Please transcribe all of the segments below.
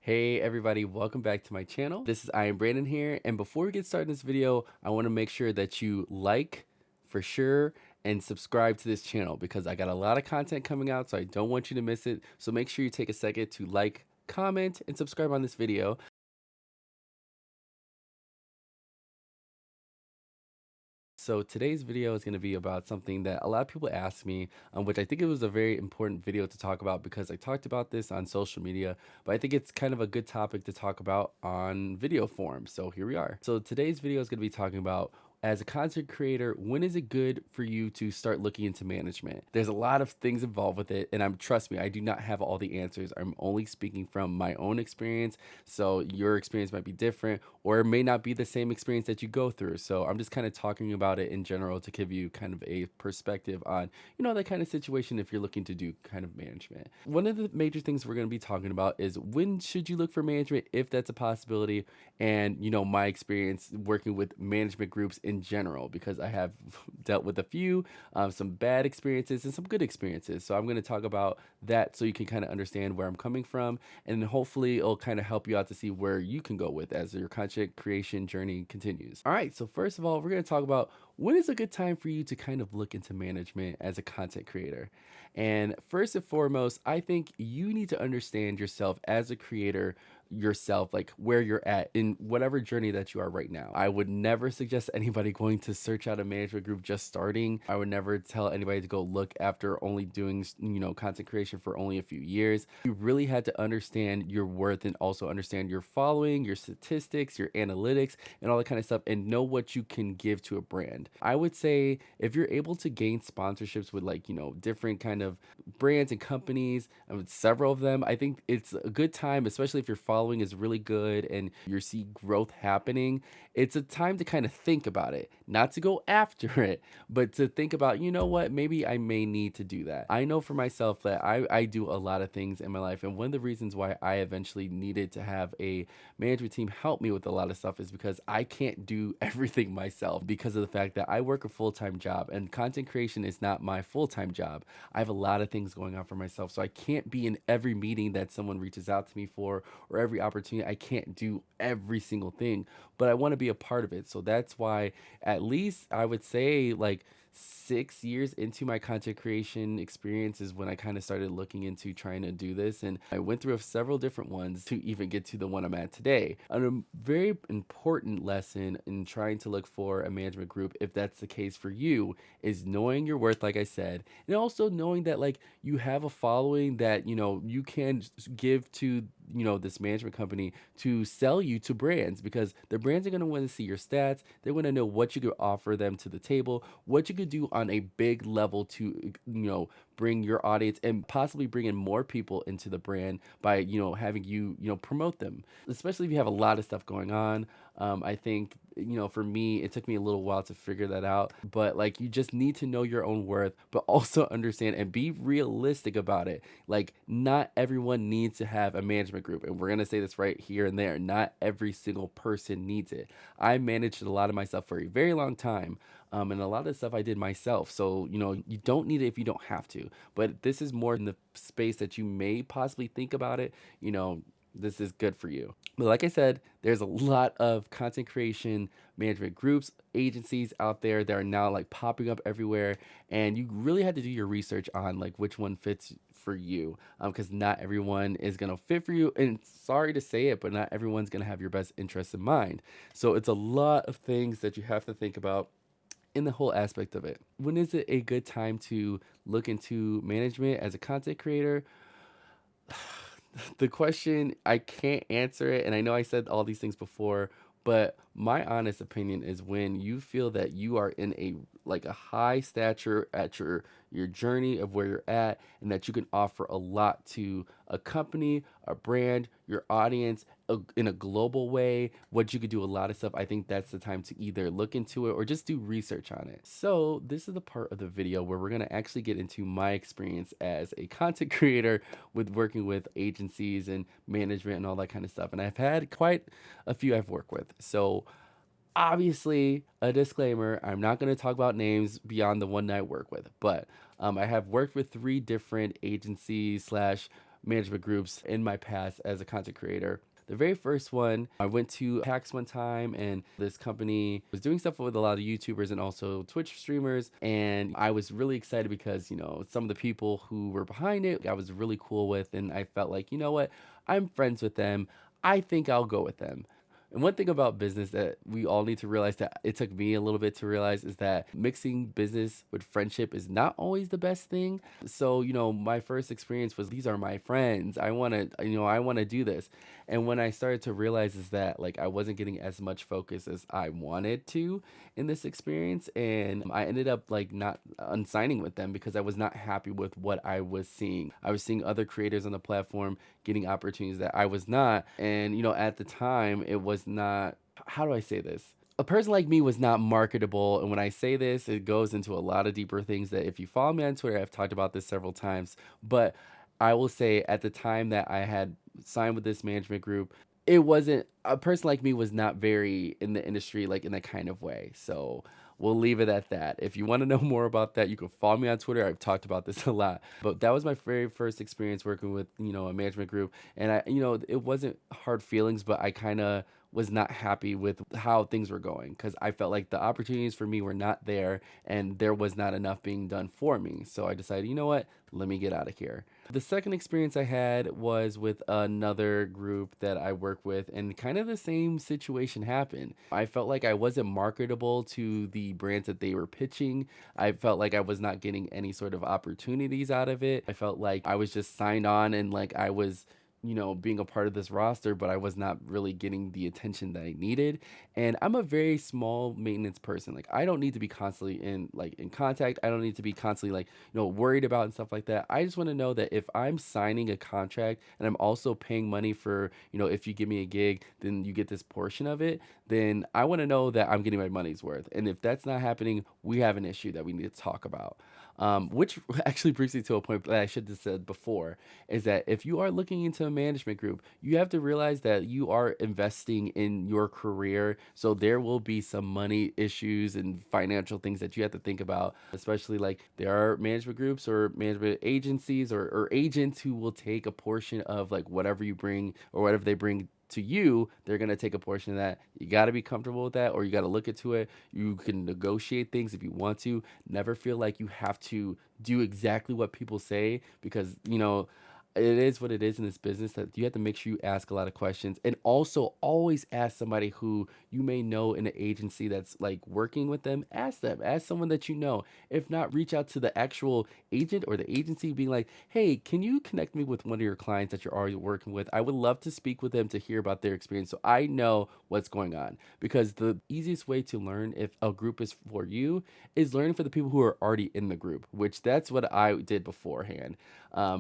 Hey everybody, welcome back to my channel. This is IAmBrandon here, and before we get started in this video, I want to make sure that you like for sure and subscribe to this channel because I got a lot of content coming out, so I don't want you to miss it. So make sure you take a second to like, comment, and subscribe on this video. So today's video is going to be about something that a lot of people ask me, which I think it was a very important video to talk about because I talked about this on social media, but I think it's kind of a good topic to talk about on video form. So here we are. So today's video is going to be talking about, as a content creator, when is it good for you to start looking into management? There's a lot of things involved with it, and trust me, I do not have all the answers. I'm only speaking from my own experience, so your experience might be different, or it may not be the same experience that you go through. So I'm just kind of talking about it in general to give you kind of a perspective on, that kind of situation if you're looking to do kind of management. One of the major things we're going to be talking about is when should you look for management if that's a possibility, and my experience working with management groups in general, because I have dealt with a few, some bad experiences and some good experiences. So I'm going to talk about that so you can kind of understand where I'm coming from, and hopefully it'll kind of help you out to see where you can go with as your content creation journey continues. All right, so first of all, we're going to talk about when is a good time for you to kind of look into management as a content creator. And first and foremost, I think you need to understand yourself as a creator yourself, like where you're at in whatever journey that you are right now. I would never suggest anybody going to search out a management group just starting. I would never tell anybody to go look after only doing, content creation for only a few years. You really had to understand your worth and also understand your following, your statistics, your analytics, and all that kind of stuff, and know what you can give to a brand. I would say if you're able to gain sponsorships with different kind of brands and companies, several of them, I think it's a good time, especially if your following is really good and you see growth happening. It's a time to kind of think about it, not to go after it, but to think about, what, maybe I may need to do that. I know for myself that I do a lot of things in my life, and one of the reasons why I eventually needed to have a management team help me with a lot of stuff is because I can't do everything myself, because of the fact that I work a full-time job and content creation is not my full-time job. I have a lot of things going on for myself, so I can't be in every meeting that someone reaches out to me for, or every opportunity. I can't do every single thing, but I want to be a part of it. So that's why, at least I would say, like 6 years into my content creation experience is when I kind of started looking into trying to do this. And I went through several different ones to even get to the one I'm at today. And a very important lesson in trying to look for a management group, if that's the case for you, is knowing your worth, like I said, and also knowing that you have a following that you can give to this management company to sell you to brands, because the brands are going to want to see your stats. They want to know what you could offer them to the table, what you could do on a big level to bring your audience and possibly bring in more people into the brand by having you promote them, especially if you have a lot of stuff going on. I think for me, it took me a little while to figure that out, but you just need to know your own worth, but also understand and be realistic about it. Not everyone needs to have a management group, and we're going to say this right here and there, not every single person needs it. I managed a lot of my stuff for a very long time, and a lot of stuff I did myself. So you don't need it if you don't have to, but this is more in the space that you may possibly think about it. This is good for you. But like I said, there's a lot of content creation management groups, agencies out there that are now popping up everywhere, and you really had to do your research on which one fits for you, because not everyone is gonna fit for you, and sorry to say it, but not everyone's gonna have your best interests in mind. So it's a lot of things that you have to think about in the whole aspect of it. When is it a good time to look into management as a content creator? The question, I can't answer it, and I know I said all these things before, but my honest opinion is when you feel that you are in a high stature at your journey of where you're at, and that you can offer a lot to a company, a brand, your audience, in a global way, what you could do a lot of stuff. I think that's the time to either look into it or just do research on it. So this is the part of the video where we're going to actually get into my experience as a content creator with working with agencies and management and all that kind of stuff. And I've had quite a few I've worked with. So obviously, a disclaimer, I'm not going to talk about names beyond the one that I work with, but I have worked with 3 different agencies slash management groups in my past as a content creator. The very first one, I went to PAX one time, and this company was doing stuff with a lot of YouTubers and also Twitch streamers. And I was really excited because, some of the people who were behind it, I was really cool with. And I felt like, you know what? I'm friends with them. I think I'll go with them. And one thing about business that we all need to realize, that it took me a little bit to realize, is that mixing business with friendship is not always the best thing. So, my first experience was, these are my friends. I want to do this. And when I started to realize is that, like, I wasn't getting as much focus as I wanted to in this experience, and I ended up like not unsigning with them because I was not happy with what I was seeing. I was seeing other creators on the platform getting opportunities that I was not. And, at the time, it was not, how do I say this? A person like me was not marketable. And when I say this, it goes into a lot of deeper things that, if you follow me on Twitter, I've talked about this several times. But I will say, at the time that I had signed with this management group, it wasn't, a person like me was not very in the industry, like in that kind of way. So we'll leave it at that. If you want to know more about that, you can follow me on Twitter. I've talked about this a lot. But that was my very first experience working with, a management group. And it wasn't hard feelings, but I kind of was not happy with how things were going, because I felt like the opportunities for me were not there, and there was not enough being done for me. So I decided, you know what? Let me get out of here. The second experience I had was with another group that I work with, and kind of the same situation happened. I felt like I wasn't marketable to the brands that they were pitching. I felt like I was not getting any sort of opportunities out of it. I felt like I was just signed on, and like I was, being a part of this roster, but I was not really getting the attention that I needed. And I'm a very small maintenance person. Like, I don't need to be constantly in contact. I don't need to be constantly worried about and stuff like that. I just want to know that if I'm signing a contract and I'm also paying money for, if you give me a gig, then you get this portion of it, then I want to know that I'm getting my money's worth. And if that's not happening, we have an issue that we need to talk about. Which actually brings me to a point that I should have said before, is that if you are looking into a management group, you have to realize that you are investing in your career. So there will be some money issues and financial things that you have to think about, especially like there are management groups or management agencies or agents who will take a portion of like whatever you bring or whatever they bring to you. They're going to take a portion of that. You got to be comfortable with that, or you got to look into it. You can negotiate things if you want to. Never feel like you have to do exactly what people say, because it is what it is in this business, that you have to make sure you ask a lot of questions, and also always ask somebody who you may know in an agency that's like working with them. Ask someone that you know. If not, reach out to the actual agent or the agency, being like, hey, can you connect me with one of your clients that you're already working with? I would love to speak with them to hear about their experience, so I know what's going on. Because the easiest way to learn if a group is for you is learning for the people who are already in the group, which that's what I did beforehand.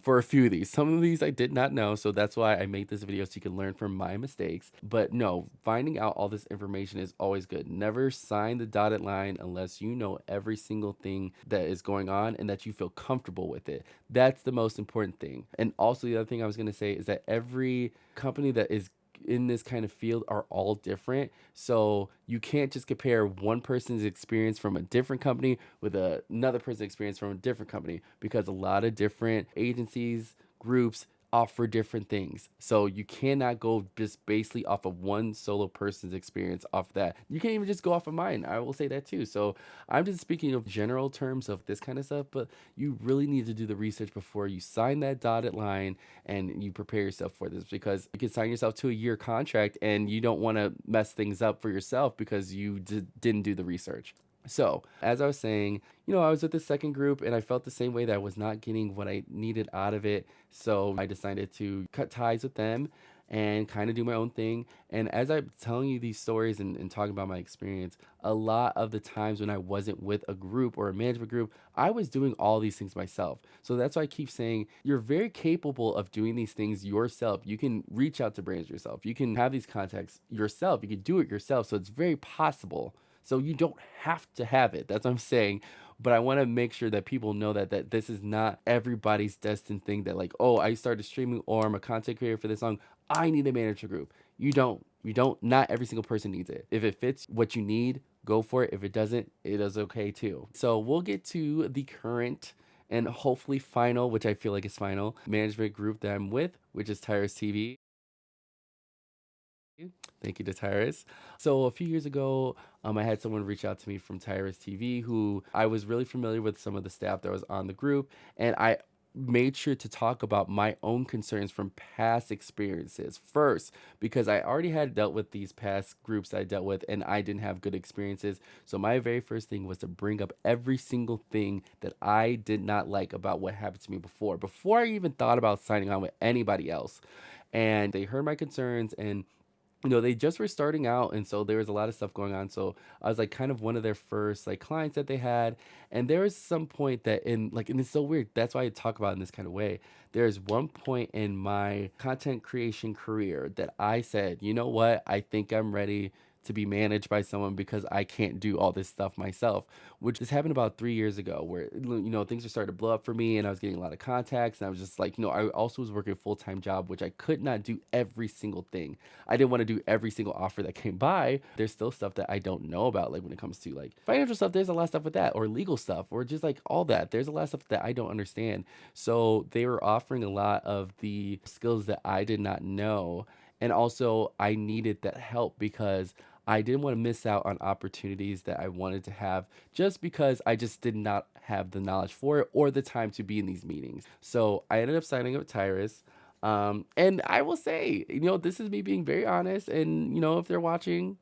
For a few of these. Some of these I did not know, so that's why I made this video, so you can learn from my mistakes. But no, finding out all this information is always good. Never sign the dotted line unless you know every single thing that is going on and that you feel comfortable with it. That's the most important thing. And also, the other thing I was going to say is that every company that is in this kind of field are all different. So you can't just compare one person's experience from a different company with another person's experience from a different company, because a lot of different agencies, groups offer different things. So you cannot go just basically off of one solo person's experience off that. You can't even just go off of mine. I will say that too. So I'm just speaking of general terms of this kind of stuff, but you really need to do the research before you sign that dotted line and you prepare yourself for this, because you can sign yourself to a year contract and you don't want to mess things up for yourself because you didn't do the research. So, as I was saying, I was with the second group and I felt the same way, that I was not getting what I needed out of it. So, I decided to cut ties with them and kind of do my own thing. And as I'm telling you these stories and talking about my experience, a lot of the times when I wasn't with a group or a management group, I was doing all these things myself. So that's why I keep saying you're very capable of doing these things yourself. You can reach out to brands yourself. You can have these contacts yourself. You can do it yourself. So it's very possible. So you don't have to have it. That's what I'm saying. But I want to make sure that people know that this is not everybody's destined thing, that like, oh, I started streaming or I'm a content creator for this song, I need a manager group. You don't. You don't. Not every single person needs it. If it fits what you need, go for it. If it doesn't, it is okay too. So we'll get to the current and hopefully final, which I feel like is final, management group that I'm with, which is Tyrus TV. Thank you to Tyrus. So a few years ago, I had someone reach out to me from Tyrus TV who I was really familiar with some of the staff that was on the group, and I made sure to talk about my own concerns from past experiences first because I already had dealt with these past groups I dealt with and I didn't have good experiences. So my very first thing was to bring up every single thing that I did not like about what happened to me before I even thought about signing on with anybody else. And they heard my concerns, and they just were starting out, and so there was a lot of stuff going on. So I was like kind of one of their first like clients that they had. And there was some point that and it's so weird. That's why I talk about it in this kind of way. There's one point in my content creation career that I said, you know what? I think I'm ready to be managed by someone because I can't do all this stuff myself, which this happened about 3 years ago where, things were starting to blow up for me and I was getting a lot of contacts. And I was just like, I also was working a full-time job, which I could not do every single thing. I didn't want to do every single offer that came by. There's still stuff that I don't know about, like when it comes to like financial stuff. There's a lot of stuff with that, or legal stuff, or just like all that. There's a lot of stuff that I don't understand. So they were offering a lot of the skills that I did not know. And also, I needed that help because I didn't want to miss out on opportunities that I wanted to have just because I just did not have the knowledge for it or the time to be in these meetings. So I ended up signing up with Tyrus. And I will say, this is me being very honest. And, if they're watching,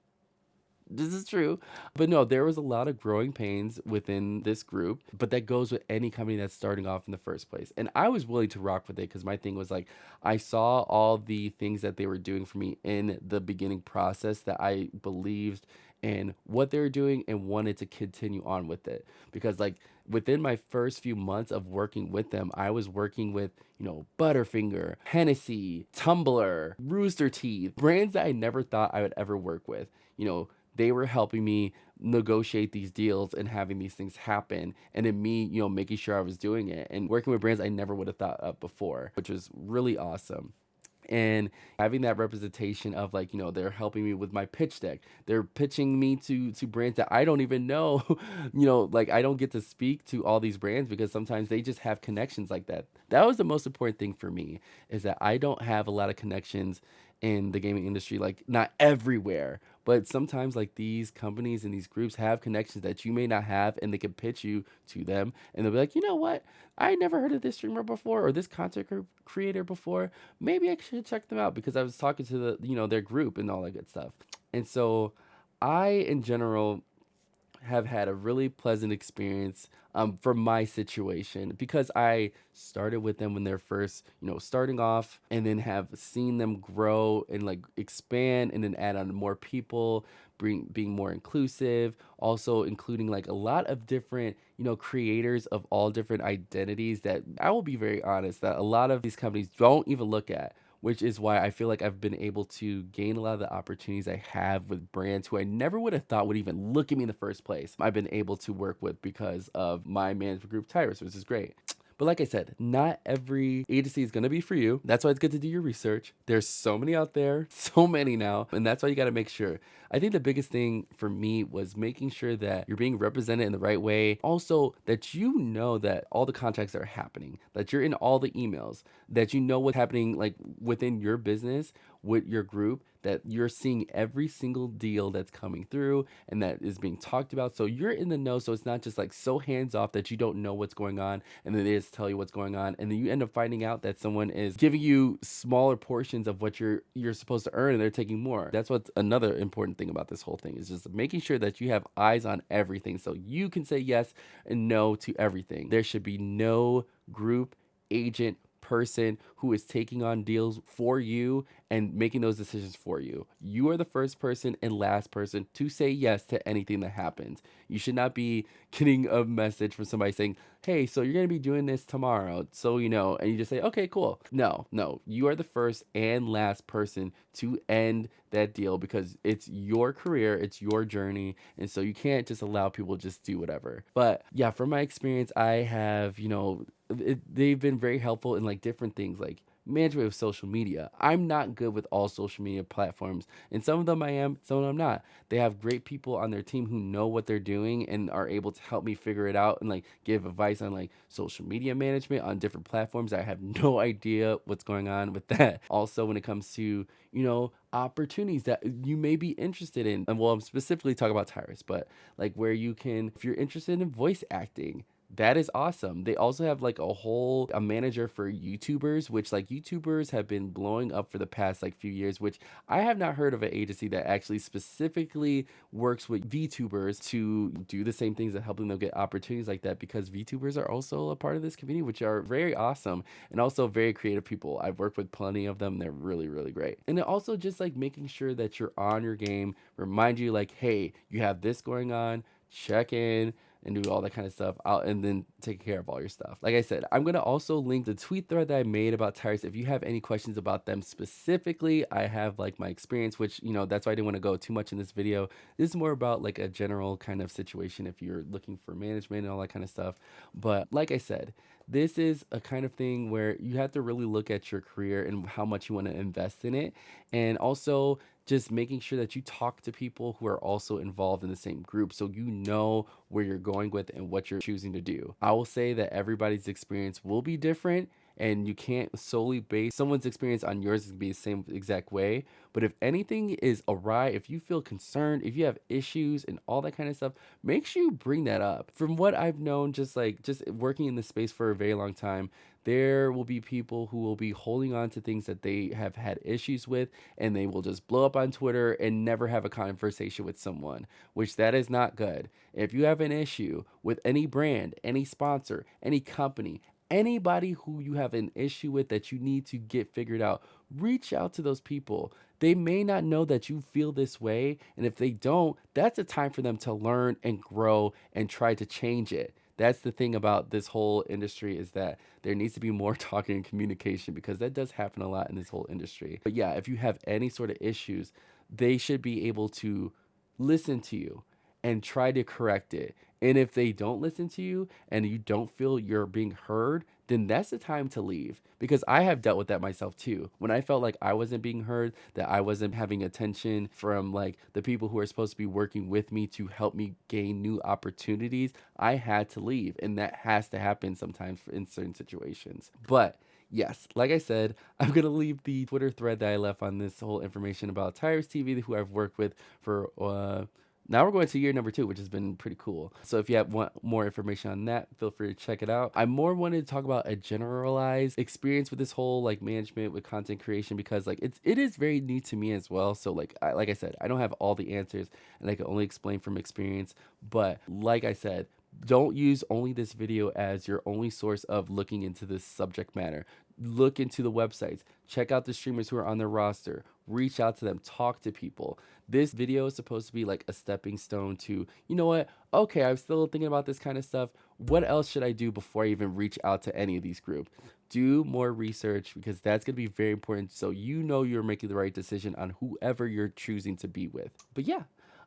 this is true. But no, there was a lot of growing pains within this group, but that goes with any company that's starting off in the first place. And I was willing to rock with it because my thing was like, I saw all the things that they were doing for me in the beginning process that I believed in what they were doing and wanted to continue on with it. Because, like, within my first few months of working with them, I was working with, Butterfinger, Hennessy, Tumblr, Rooster Teeth, brands that I never thought I would ever work with. They were helping me negotiate these deals and having these things happen, and then me, making sure I was doing it and working with brands I never would have thought of before, which was really awesome. And having that representation of, like, they're helping me with my pitch deck, they're pitching me to brands that I don't even know. Like, I don't get to speak to all these brands because sometimes they just have connections like that. That was the most important thing for me, is that I don't have a lot of connections in the gaming industry, like not everywhere, but sometimes like these companies and these groups have connections that you may not have, and they can pitch you to them, and they'll be like, you know what, I never heard of this streamer before or this content creator before. Maybe I should check them out because I was talking to their group and all that good stuff. And so I, in general, have had a really pleasant experience from my situation because I started with them when they're first, starting off, and then have seen them grow and like expand and then add on more people, being more inclusive, also including like a lot of different, creators of all different identities that I will be very honest that a lot of these companies don't even look at, which is why I feel like I've been able to gain a lot of the opportunities I have with brands who I never would have thought would even look at me in the first place. I've been able to work with because of my management group, Tyrus, which is great. But like I said, not every agency is going to be for you. That's why it's good to do your research. There's so many out there, so many now. And that's why you got to make sure. I think the biggest thing for me was making sure that you're being represented in the right way. Also, that you know that all the contacts are happening, that you're in all the emails, that you know what's happening like within your business, with your group, that you're seeing every single deal that's coming through and that is being talked about. So you're in the know. So it's not just like so hands off that you don't know what's going on and then they just tell you what's going on. And then you end up finding out that someone is giving you smaller portions of what you're supposed to earn and they're taking more. That's what's another important thing about this whole thing, is just making sure that you have eyes on everything so you can say yes and no to everything. There should be no group, agent, person who is taking on deals for you and making those decisions for you. You are the first person and last person to say yes to anything that happens. You should not be getting a message from somebody saying, hey, so you're going to be doing this tomorrow, so and you just say, okay, cool. No, you are the first and last person to end that deal because it's your career, it's your journey, and so you can't just allow people to just do whatever. But yeah, from my experience, I have, they've been very helpful in like different things, like management with social media. I'm not good with all social media platforms, and some of them I am, some of them I'm not. They have great people on their team who know what they're doing and are able to help me figure it out and like give advice on like social media management on different platforms. I have no idea what's going on with that. Also, when it comes to, opportunities that you may be interested in. And well, I'm specifically talking about Tyrus, but like where you can, if you're interested in voice acting, that is awesome. They also have like a manager for YouTubers, which like YouTubers have been blowing up for the past like few years, which I have not heard of an agency that actually specifically works with VTubers to do the same things and helping them get opportunities like that, because VTubers are also a part of this community, which are very awesome and also very creative people. I've worked with plenty of them. They're really, really great. And then also just like making sure that you're on your game, remind you like, hey, you have this going on, check in and do all that kind of stuff out, and then take care of all your stuff. Like I said, I'm going to also link the tweet thread that I made about Tyrus. If you have any questions about them specifically, I have like my experience, which, that's why I didn't want to go too much in this video. This is more about like a general kind of situation if you're looking for management and all that kind of stuff. But like I said, this is a kind of thing where you have to really look at your career and how much you want to invest in it. And also just making sure that you talk to people who are also involved in the same group so you know where you're going with and what you're choosing to do. I will say that everybody's experience will be different, and you can't solely base someone's experience on yours to be the same exact way. But if anything is awry, if you feel concerned, if you have issues and all that kind of stuff, make sure you bring that up. From what I've known, just working in this space for a very long time, there will be people who will be holding on to things that they have had issues with, and they will just blow up on Twitter and never have a conversation with someone, which that is not good. If you have an issue with any brand, any sponsor, any company, anybody who you have an issue with that you need to get figured out, reach out to those people. They may not know that you feel this way, and if they don't, that's a time for them to learn and grow and try to change it. That's the thing about this whole industry, is that there needs to be more talking and communication, because that does happen a lot in this whole industry. But yeah, if you have any sort of issues, they should be able to listen to you and try to correct it. And if they don't listen to you and you don't feel you're being heard, then that's the time to leave. Because I have dealt with that myself too. When I felt like I wasn't being heard, that I wasn't having attention from like the people who are supposed to be working with me to help me gain new opportunities, I had to leave. And that has to happen sometimes in certain situations. But yes, like I said, I'm going to leave the Twitter thread that I left on this whole information about Tyrus TV, who I've worked with for now we're going to year number 2, which has been pretty cool. So if you want more information on that, feel free to check it out. I more wanted to talk about a generalized experience with this whole like management with content creation, because like it is very new to me as well. So like I said, I don't have all the answers, and I can only explain from experience. But like I said, don't use only this video as your only source of looking into this subject matter. Look into the websites, check out the streamers who are on their roster, reach out to them, talk to people. This video is supposed to be like a stepping stone to, you know what, okay, I'm still thinking about this kind of stuff. What else should I do before I even reach out to any of these groups? Do more research, because that's going to be very important, so you know you're making the right decision on whoever you're choosing to be with. But yeah,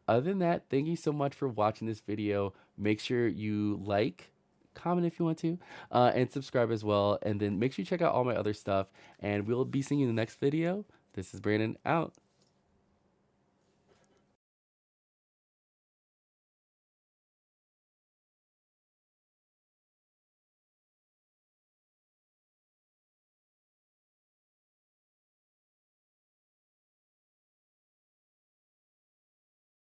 other than that, thank you so much for watching this video. Make sure you like, comment if you want to, and subscribe as well. And then make sure you check out all my other stuff, and we'll be seeing you in the next video. This is Brandon, out.